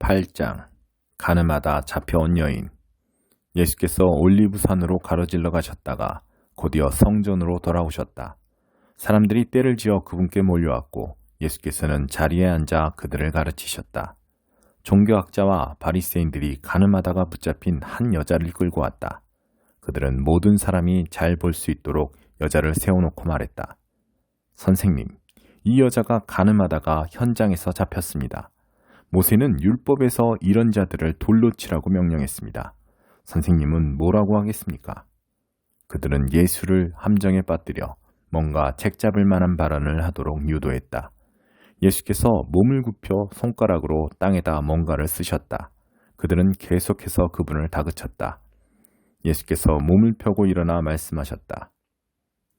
8장 가늠하다 잡혀온 여인. 예수께서 올리브산으로 가로질러 가셨다가 곧이어 성전으로 돌아오셨다. 사람들이 떼를 지어 그분께 몰려왔고 예수께서는 자리에 앉아 그들을 가르치셨다. 종교학자와 바리새인들이 가늠하다가 붙잡힌 한 여자를 끌고 왔다. 그들은 모든 사람이 잘 볼 수 있도록 여자를 세워놓고 말했다. 선생님, 이 여자가 가늠하다가 현장에서 잡혔습니다. 모세는 율법에서 이런 자들을 돌로 치라고 명령했습니다. 선생님은 뭐라고 하겠습니까? 그들은 예수를 함정에 빠뜨려 뭔가 책잡을 만한 발언을 하도록 유도했다. 예수께서 몸을 굽혀 손가락으로 땅에다 뭔가를 쓰셨다. 그들은 계속해서 그분을 다그쳤다. 예수께서 몸을 펴고 일어나 말씀하셨다.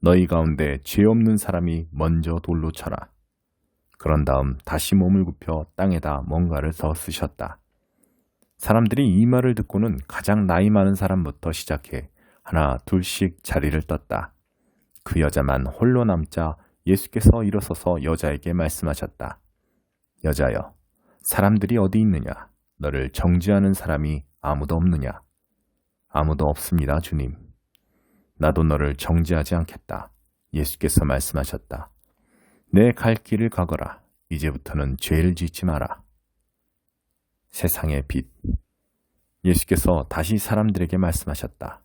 너희 가운데 죄 없는 사람이 먼저 돌로 쳐라. 그런 다음 다시 몸을 굽혀 땅에다 뭔가를 더 쓰셨다. 사람들이 이 말을 듣고는 가장 나이 많은 사람부터 시작해 하나 둘씩 자리를 떴다. 그 여자만 홀로 남자 예수께서 일어서서 여자에게 말씀하셨다. 여자여, 사람들이 어디 있느냐? 너를 정죄하는 사람이 아무도 없느냐? 아무도 없습니다, 주님. 나도 너를 정죄하지 않겠다. 예수께서 말씀하셨다. 내 갈 길을 가거라. 이제부터는 죄를 짓지 마라. 세상의 빛. 예수께서 다시 사람들에게 말씀하셨다.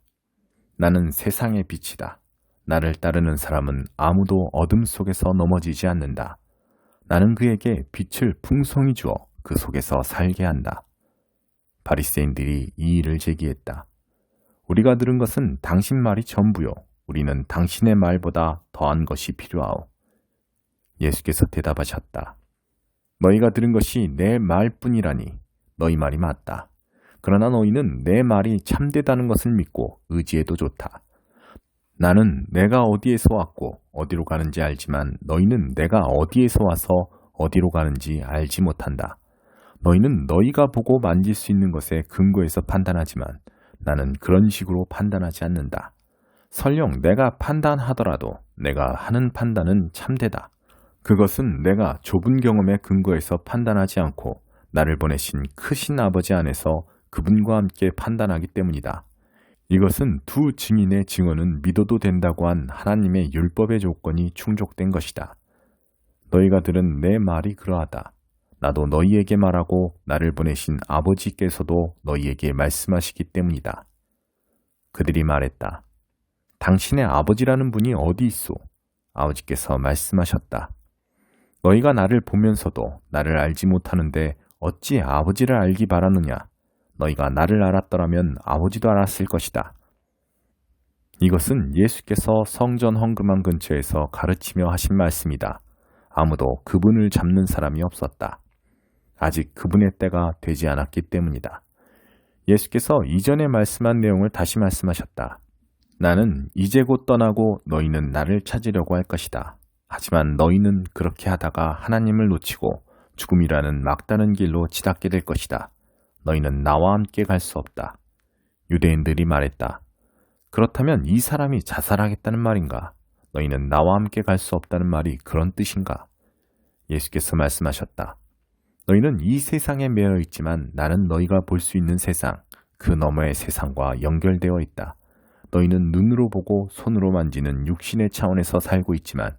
나는 세상의 빛이다. 나를 따르는 사람은 아무도 어둠 속에서 넘어지지 않는다. 나는 그에게 빛을 풍성히 주어 그 속에서 살게 한다. 바리새인들이 이 일을 제기했다. 우리가 들은 것은 당신 말이 전부요. 우리는 당신의 말보다 더한 것이 필요하오. 예수께서 대답하셨다. 너희가 들은 것이 내 말뿐이라니 너희 말이 맞다. 그러나 너희는 내 말이 참되다는 것을 믿고 의지해도 좋다. 나는 내가 어디에서 왔고 어디로 가는지 알지만 너희는 내가 어디에서 와서 어디로 가는지 알지 못한다. 너희는 너희가 보고 만질 수 있는 것에 근거해서 판단하지만 나는 그런 식으로 판단하지 않는다. 설령 내가 판단하더라도 내가 하는 판단은 참되다. 그것은 내가 좁은 경험에 근거해서 판단하지 않고 나를 보내신 크신 아버지 안에서 그분과 함께 판단하기 때문이다. 이것은 두 증인의 증언은 믿어도 된다고 한 하나님의 율법의 조건이 충족된 것이다. 너희가 들은 내 말이 그러하다. 나도 너희에게 말하고 나를 보내신 아버지께서도 너희에게 말씀하시기 때문이다. 그들이 말했다. 당신의 아버지라는 분이 어디 있소? 아버지께서 말씀하셨다. 너희가 나를 보면서도 나를 알지 못하는데 어찌 아버지를 알기 바라느냐? 너희가 나를 알았더라면 아버지도 알았을 것이다. 이것은 예수께서 성전 헌금함 근처에서 가르치며 하신 말씀이다. 아무도 그분을 잡는 사람이 없었다. 아직 그분의 때가 되지 않았기 때문이다. 예수께서 이전에 말씀한 내용을 다시 말씀하셨다. 나는 이제 곧 떠나고 너희는 나를 찾으려고 할 것이다. 하지만 너희는 그렇게 하다가 하나님을 놓치고 죽음이라는 막다른 길로 치닫게 될 것이다. 너희는 나와 함께 갈 수 없다. 유대인들이 말했다. 그렇다면 이 사람이 자살하겠다는 말인가? 너희는 나와 함께 갈 수 없다는 말이 그런 뜻인가? 예수께서 말씀하셨다. 너희는 이 세상에 매여 있지만 나는 너희가 볼 수 있는 세상, 그 너머의 세상과 연결되어 있다. 너희는 눈으로 보고 손으로 만지는 육신의 차원에서 살고 있지만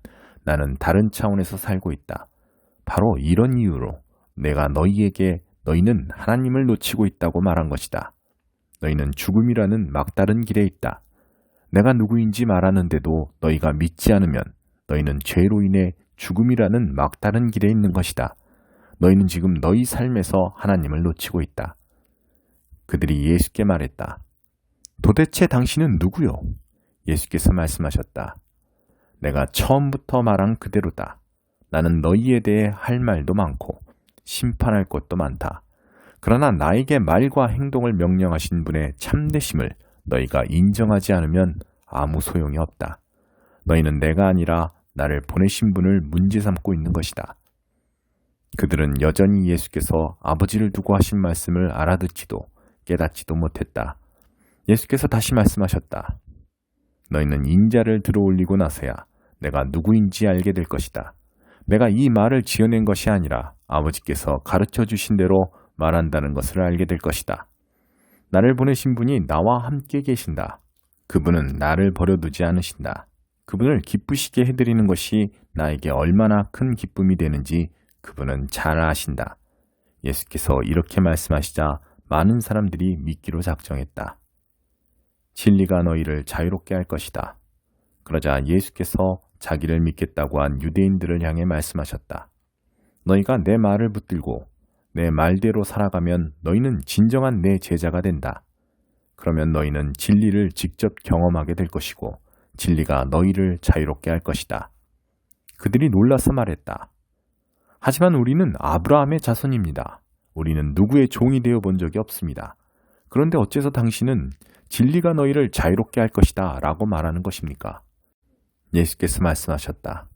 나는 다른 차원에서 살고 있다. 바로 이런 이유로 내가 너희에게 너희는 하나님을 놓치고 있다고 말한 것이다. 너희는 죽음이라는 막다른 길에 있다. 내가 누구인지 말하는데도 너희가 믿지 않으면 너희는 죄로 인해 죽음이라는 막다른 길에 있는 것이다. 너희는 지금 너희 삶에서 하나님을 놓치고 있다. 그들이 예수께 말했다. 도대체 당신은 누구요? 예수께서 말씀하셨다. 내가 처음부터 말한 그대로다. 나는 너희에 대해 할 말도 많고 심판할 것도 많다. 그러나 나에게 말과 행동을 명령하신 분의 참되심을 너희가 인정하지 않으면 아무 소용이 없다. 너희는 내가 아니라 나를 보내신 분을 문제 삼고 있는 것이다. 그들은 여전히 예수께서 아버지를 두고 하신 말씀을 알아듣지도 깨닫지도 못했다. 예수께서 다시 말씀하셨다. 너희는 인자를 들어올리고 나서야 내가 누구인지 알게 될 것이다. 내가 이 말을 지어낸 것이 아니라 아버지께서 가르쳐 주신 대로 말한다는 것을 알게 될 것이다. 나를 보내신 분이 나와 함께 계신다. 그분은 나를 버려두지 않으신다. 그분을 기쁘시게 해드리는 것이 나에게 얼마나 큰 기쁨이 되는지 그분은 잘 아신다. 예수께서 이렇게 말씀하시자 많은 사람들이 믿기로 작정했다. 진리가 너희를 자유롭게 할 것이다. 그러자 예수께서 자기를 믿겠다고 한 유대인들을 향해 말씀하셨다. 너희가 내 말을 붙들고 내 말대로 살아가면 너희는 진정한 내 제자가 된다. 그러면 너희는 진리를 직접 경험하게 될 것이고 진리가 너희를 자유롭게 할 것이다. 그들이 놀라서 말했다. 하지만 우리는 아브라함의 자손입니다. 우리는 누구의 종이 되어 본 적이 없습니다. 그런데 어째서 당신은 진리가 너희를 자유롭게 할 것이다 라고 말하는 것입니까? 예수께서 말씀하셨다.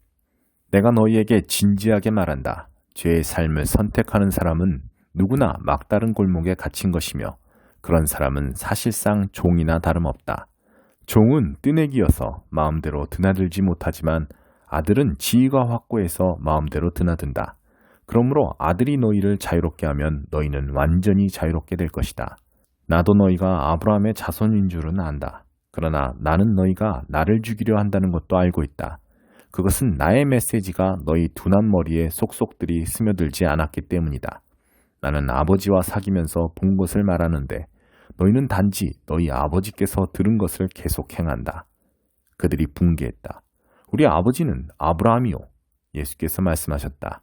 내가 너희에게 진지하게 말한다. 죄의 삶을 선택하는 사람은 누구나 막다른 골목에 갇힌 것이며 그런 사람은 사실상 종이나 다름없다. 종은 뜨내기여서 마음대로 드나들지 못하지만 아들은 지위가 확고해서 마음대로 드나든다. 그러므로 아들이 너희를 자유롭게 하면 너희는 완전히 자유롭게 될 것이다. 나도 너희가 아브라함의 자손인 줄은 안다. 그러나 나는 너희가 나를 죽이려 한다는 것도 알고 있다. 그것은 나의 메시지가 너희 둔한 머리에 속속들이 스며들지 않았기 때문이다. 나는 아버지와 사귀면서 본 것을 말하는데 너희는 단지 너희 아버지께서 들은 것을 계속 행한다. 그들이 붕괴했다. 우리 아버지는 아브라함이요. 예수께서 말씀하셨다.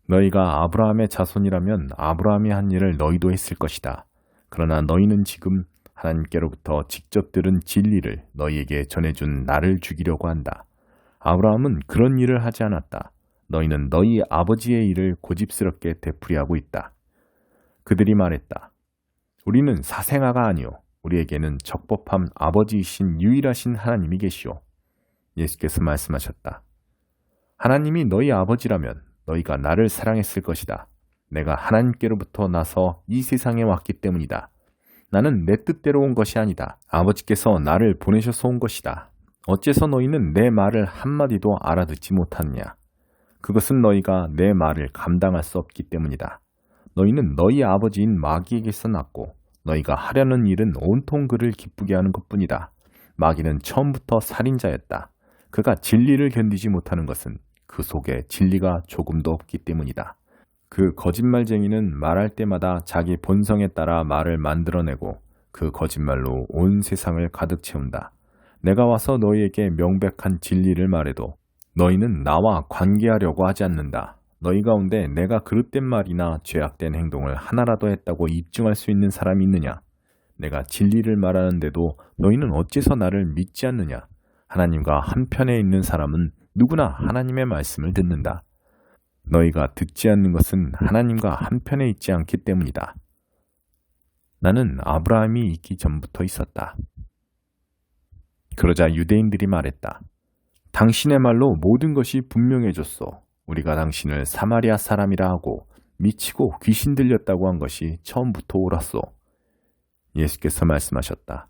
너희가 아브라함의 자손이라면 아브라함이 한 일을 너희도 했을 것이다. 그러나 너희는 지금 하나님께로부터 직접 들은 진리를 너희에게 전해준 나를 죽이려고 한다. 아브라함은 그런 일을 하지 않았다. 너희는 너희 아버지의 일을 고집스럽게 되풀이하고 있다. 그들이 말했다. 우리는 사생아가 아니오. 우리에게는 적법한 아버지이신 유일하신 하나님이 계시오. 예수께서 말씀하셨다. 하나님이 너희 아버지라면 너희가 나를 사랑했을 것이다. 내가 하나님께로부터 나서 이 세상에 왔기 때문이다. 나는 내 뜻대로 온 것이 아니다. 아버지께서 나를 보내셔서 온 것이다. 어째서 너희는 내 말을 한마디도 알아듣지 못하느냐? 그것은 너희가 내 말을 감당할 수 없기 때문이다. 너희는 너희 아버지인 마귀에게서 났고 너희가 하려는 일은 온통 그를 기쁘게 하는 것뿐이다. 마귀는 처음부터 살인자였다. 그가 진리를 견디지 못하는 것은 그 속에 진리가 조금도 없기 때문이다. 그 거짓말쟁이는 말할 때마다 자기 본성에 따라 말을 만들어내고 그 거짓말로 온 세상을 가득 채운다. 내가 와서 너희에게 명백한 진리를 말해도 너희는 나와 관계하려고 하지 않는다. 너희 가운데 내가 그릇된 말이나 죄악된 행동을 하나라도 했다고 입증할 수 있는 사람이 있느냐? 내가 진리를 말하는데도 너희는 어째서 나를 믿지 않느냐? 하나님과 한편에 있는 사람은 누구나 하나님의 말씀을 듣는다. 너희가 듣지 않는 것은 하나님과 한편에 있지 않기 때문이다. 나는 아브라함이 있기 전부터 있었다. 그러자 유대인들이 말했다. 당신의 말로 모든 것이 분명해졌소. 우리가 당신을 사마리아 사람이라 하고 미치고 귀신 들렸다고 한 것이 처음부터 옳았소. 예수께서 말씀하셨다.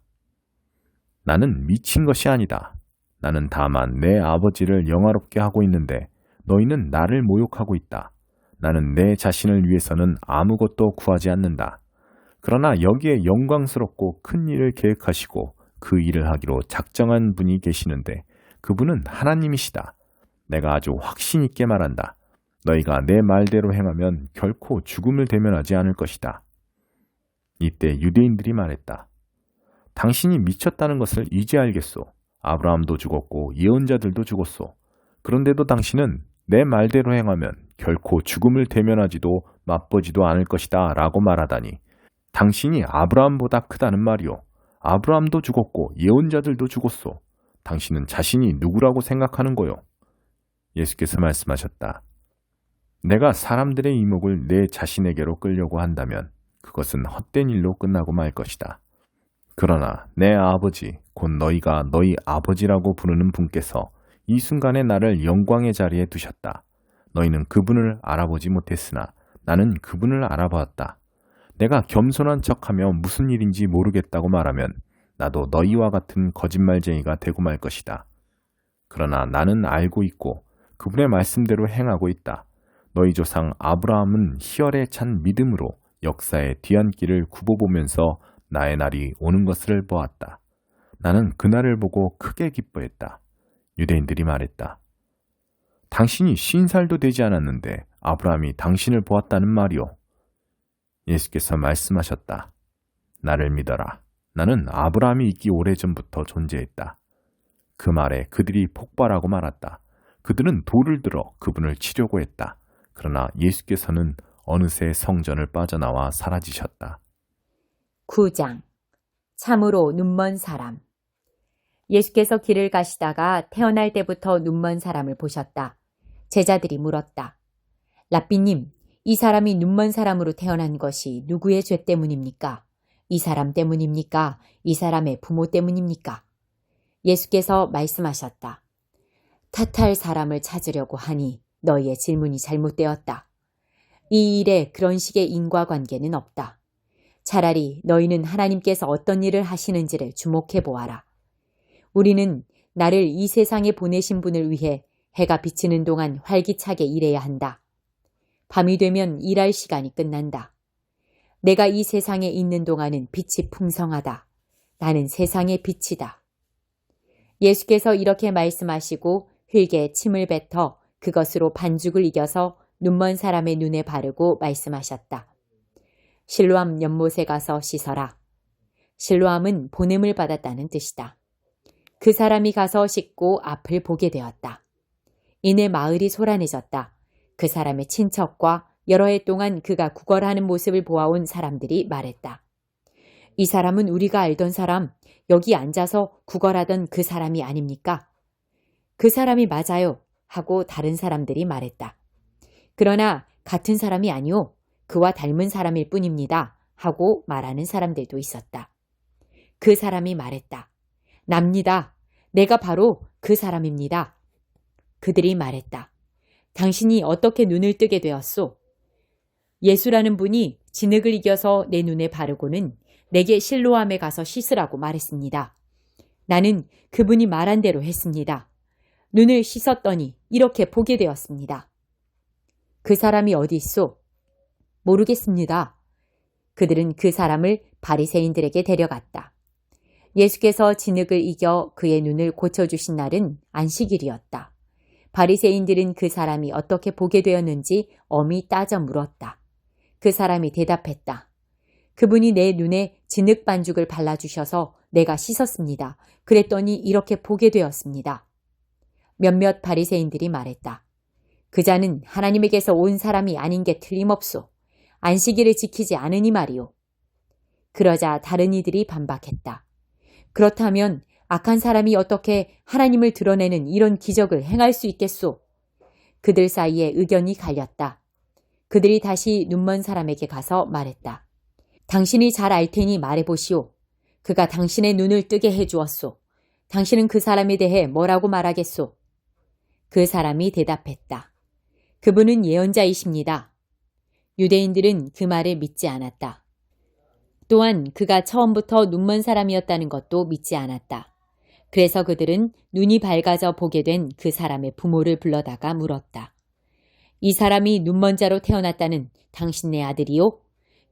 나는 미친 것이 아니다. 나는 다만 내 아버지를 영화롭게 하고 있는데 너희는 나를 모욕하고 있다. 나는 내 자신을 위해서는 아무것도 구하지 않는다. 그러나 여기에 영광스럽고 큰 일을 계획하시고 그 일을 하기로 작정한 분이 계시는데 그분은 하나님이시다. 내가 아주 확신 있게 말한다. 너희가 내 말대로 행하면 결코 죽음을 대면하지 않을 것이다. 이때 유대인들이 말했다. 당신이 미쳤다는 것을 이제 알겠소. 아브라함도 죽었고 예언자들도 죽었소. 그런데도 당신은 내 말대로 행하면 결코 죽음을 대면하지도 맛보지도 않을 것이다 라고 말하다니 당신이 아브라함보다 크다는 말이오. 아브라함도 죽었고 예언자들도 죽었소. 당신은 자신이 누구라고 생각하는 거요? 예수께서 말씀하셨다. 내가 사람들의 이목을 내 자신에게로 끌려고 한다면 그것은 헛된 일로 끝나고 말 것이다. 그러나 내 아버지, 곧 너희가 너희 아버지라고 부르는 분께서 이 순간에 나를 영광의 자리에 두셨다. 너희는 그분을 알아보지 못했으나 나는 그분을 알아보았다. 내가 겸손한 척하며 무슨 일인지 모르겠다고 말하면 나도 너희와 같은 거짓말쟁이가 되고 말 것이다. 그러나 나는 알고 있고 그분의 말씀대로 행하고 있다. 너희 조상 아브라함은 희열에 찬 믿음으로 역사의 뒤안길을 굽어보면서 나의 날이 오는 것을 보았다. 나는 그날을 보고 크게 기뻐했다. 유대인들이 말했다. 당신이 50살도 되지 않았는데 아브라함이 당신을 보았다는 말이오. 예수께서 말씀하셨다. 나를 믿어라. 나는 아브라함이 있기 오래전부터 존재했다. 그 말에 그들이 폭발하고 말았다. 그들은 돌을 들어 그분을 치려고 했다. 그러나 예수께서는 어느새 성전을 빠져나와 사라지셨다. 9장. 참으로 눈먼 사람. 예수께서 길을 가시다가 태어날 때부터 눈먼 사람을 보셨다. 제자들이 물었다. 랍비님, 이 사람이 눈먼 사람으로 태어난 것이 누구의 죄 때문입니까? 이 사람 때문입니까? 이 사람의 부모 때문입니까? 예수께서 말씀하셨다. 탓할 사람을 찾으려고 하니 너희의 질문이 잘못되었다. 이 일에 그런 식의 인과관계는 없다. 차라리 너희는 하나님께서 어떤 일을 하시는지를 주목해 보아라. 우리는 나를 이 세상에 보내신 분을 위해 해가 비치는 동안 활기차게 일해야 한다. 밤이 되면 일할 시간이 끝난다. 내가 이 세상에 있는 동안은 빛이 풍성하다. 나는 세상의 빛이다. 예수께서 이렇게 말씀하시고 흙에 침을 뱉어 그것으로 반죽을 이겨서 눈먼 사람의 눈에 바르고 말씀하셨다. 실로암 연못에 가서 씻어라. 실로암은 보냄을 받았다는 뜻이다. 그 사람이 가서 씻고 앞을 보게 되었다. 이내 마을이 소란해졌다. 그 사람의 친척과 여러 해 동안 그가 구걸하는 모습을 보아온 사람들이 말했다. 이 사람은 우리가 알던 사람, 여기 앉아서 구걸하던 그 사람이 아닙니까? 그 사람이 맞아요 하고 다른 사람들이 말했다. 그러나 같은 사람이 아니오. 그와 닮은 사람일 뿐입니다 하고 말하는 사람들도 있었다. 그 사람이 말했다. 납니다. 내가 바로 그 사람입니다. 그들이 말했다. 당신이 어떻게 눈을 뜨게 되었소? 예수라는 분이 진흙을 이겨서 내 눈에 바르고는 내게 실로암에 가서 씻으라고 말했습니다. 나는 그분이 말한 대로 했습니다. 눈을 씻었더니 이렇게 보게 되었습니다. 그 사람이 어디 있소? 모르겠습니다. 그들은 그 사람을 바리새인들에게 데려갔다. 예수께서 진흙을 이겨 그의 눈을 고쳐주신 날은 안식일이었다. 바리새인들은 그 사람이 어떻게 보게 되었는지 엄히 따져 물었다. 그 사람이 대답했다. 그분이 내 눈에 진흙 반죽을 발라주셔서 내가 씻었습니다. 그랬더니 이렇게 보게 되었습니다. 몇몇 바리새인들이 말했다. 그 자는 하나님에게서 온 사람이 아닌 게 틀림없소. 안식일을 지키지 않으니 말이오. 그러자 다른 이들이 반박했다. 그렇다면 악한 사람이 어떻게 하나님을 드러내는 이런 기적을 행할 수 있겠소? 그들 사이에 의견이 갈렸다. 그들이 다시 눈먼 사람에게 가서 말했다. 당신이 잘 알 테니 말해보시오. 그가 당신의 눈을 뜨게 해주었소. 당신은 그 사람에 대해 뭐라고 말하겠소? 그 사람이 대답했다. 그분은 예언자이십니다. 유대인들은 그 말을 믿지 않았다. 또한 그가 처음부터 눈먼 사람이었다는 것도 믿지 않았다. 그래서 그들은 눈이 밝아져 보게 된 그 사람의 부모를 불러다가 물었다. 이 사람이 눈먼 자로 태어났다는 당신네 아들이요?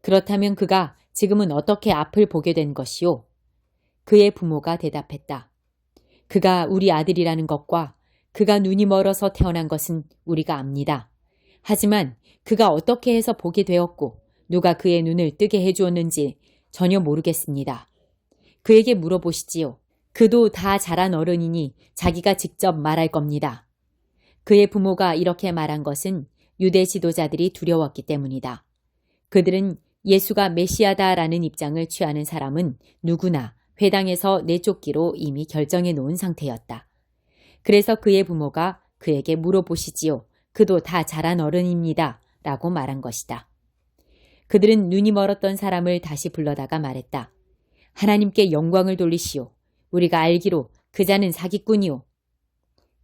그렇다면 그가 지금은 어떻게 앞을 보게 된 것이요? 그의 부모가 대답했다. 그가 우리 아들이라는 것과 그가 눈이 멀어서 태어난 것은 우리가 압니다. 하지만 그가 어떻게 해서 보게 되었고 누가 그의 눈을 뜨게 해주었는지 전혀 모르겠습니다. 그에게 물어보시지요. 그도 다 자란 어른이니 자기가 직접 말할 겁니다. 그의 부모가 이렇게 말한 것은 유대 지도자들이 두려웠기 때문이다. 그들은 예수가 메시아다라는 입장을 취하는 사람은 누구나 회당에서 내쫓기로 이미 결정해 놓은 상태였다. 그래서 그의 부모가 그에게 물어보시지요. 그도 다 자란 어른입니다. 라고 말한 것이다. 그들은 눈이 멀었던 사람을 다시 불러다가 말했다. 하나님께 영광을 돌리시오. 우리가 알기로 그 자는 사기꾼이오.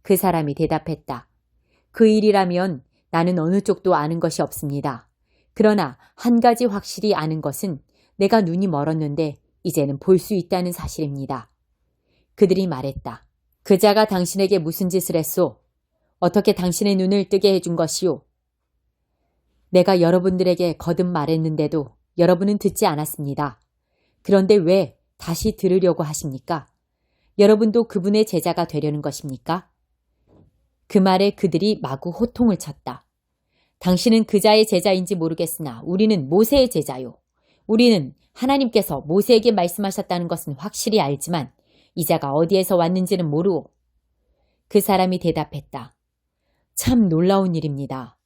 그 사람이 대답했다. 그 일이라면 나는 어느 쪽도 아는 것이 없습니다. 그러나 한 가지 확실히 아는 것은 내가 눈이 멀었는데 이제는 볼 수 있다는 사실입니다. 그들이 말했다. 그 자가 당신에게 무슨 짓을 했소? 어떻게 당신의 눈을 뜨게 해준 것이오? 내가 여러분들에게 거듭 말했는데도 여러분은 듣지 않았습니다. 그런데 왜 다시 들으려고 하십니까? 여러분도 그분의 제자가 되려는 것입니까? 그 말에 그들이 마구 호통을 쳤다. 당신은 그자의 제자인지 모르겠으나 우리는 모세의 제자요. 우리는 하나님께서 모세에게 말씀하셨다는 것은 확실히 알지만 이자가 어디에서 왔는지는 모르오. 그 사람이 대답했다. 참 놀라운 일입니다.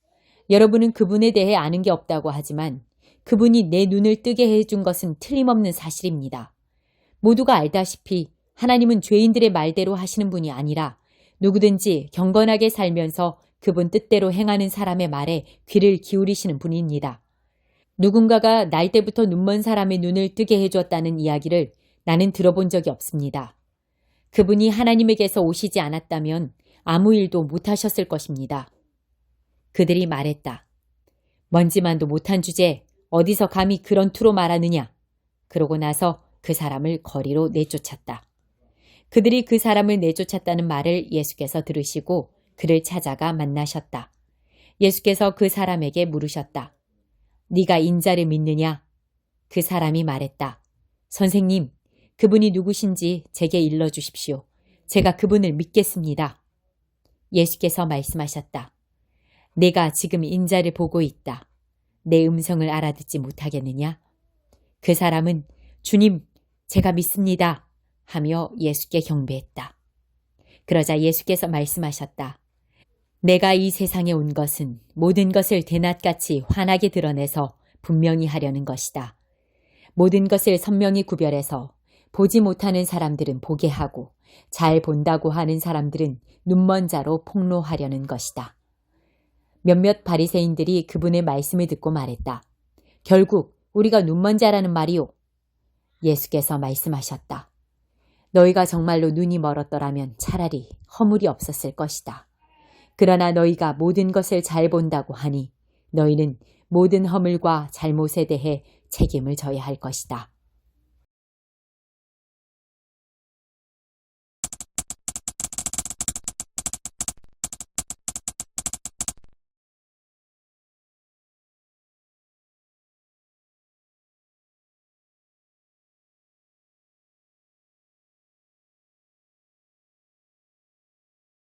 여러분은 그분에 대해 아는 게 없다고 하지만 그분이 내 눈을 뜨게 해준 것은 틀림없는 사실입니다. 모두가 알다시피 하나님은 죄인들의 말대로 하시는 분이 아니라 누구든지 경건하게 살면서 그분 뜻대로 행하는 사람의 말에 귀를 기울이시는 분입니다. 누군가가 날 때부터 눈먼 사람의 눈을 뜨게 해줬다는 이야기를 나는 들어본 적이 없습니다. 그분이 하나님에게서 오시지 않았다면 아무 일도 못하셨을 것입니다. 그들이 말했다. 먼지만도 못한 주제에 어디서 감히 그런 투로 말하느냐. 그러고 나서 그 사람을 거리로 내쫓았다. 그들이 그 사람을 내쫓았다는 말을 예수께서 들으시고 그를 찾아가 만나셨다. 예수께서 그 사람에게 물으셨다. 네가 인자를 믿느냐? 그 사람이 말했다. 선생님, 그분이 누구신지 제게 일러주십시오. 제가 그분을 믿겠습니다. 예수께서 말씀하셨다. 내가 지금 인자를 보고 있다. 내 음성을 알아듣지 못하겠느냐? 그 사람은 주님, 제가 믿습니다. 하며 예수께 경배했다. 그러자 예수께서 말씀하셨다. 내가 이 세상에 온 것은 모든 것을 대낮같이 환하게 드러내서 분명히 하려는 것이다. 모든 것을 선명히 구별해서 보지 못하는 사람들은 보게 하고 잘 본다고 하는 사람들은 눈먼 자로 폭로하려는 것이다. 몇몇 바리새인들이 그분의 말씀을 듣고 말했다. 결국 우리가 눈먼 자라는 말이오. 예수께서 말씀하셨다. 너희가 정말로 눈이 멀었더라면 차라리 허물이 없었을 것이다. 그러나 너희가 모든 것을 잘 본다고 하니 너희는 모든 허물과 잘못에 대해 책임을 져야 할 것이다.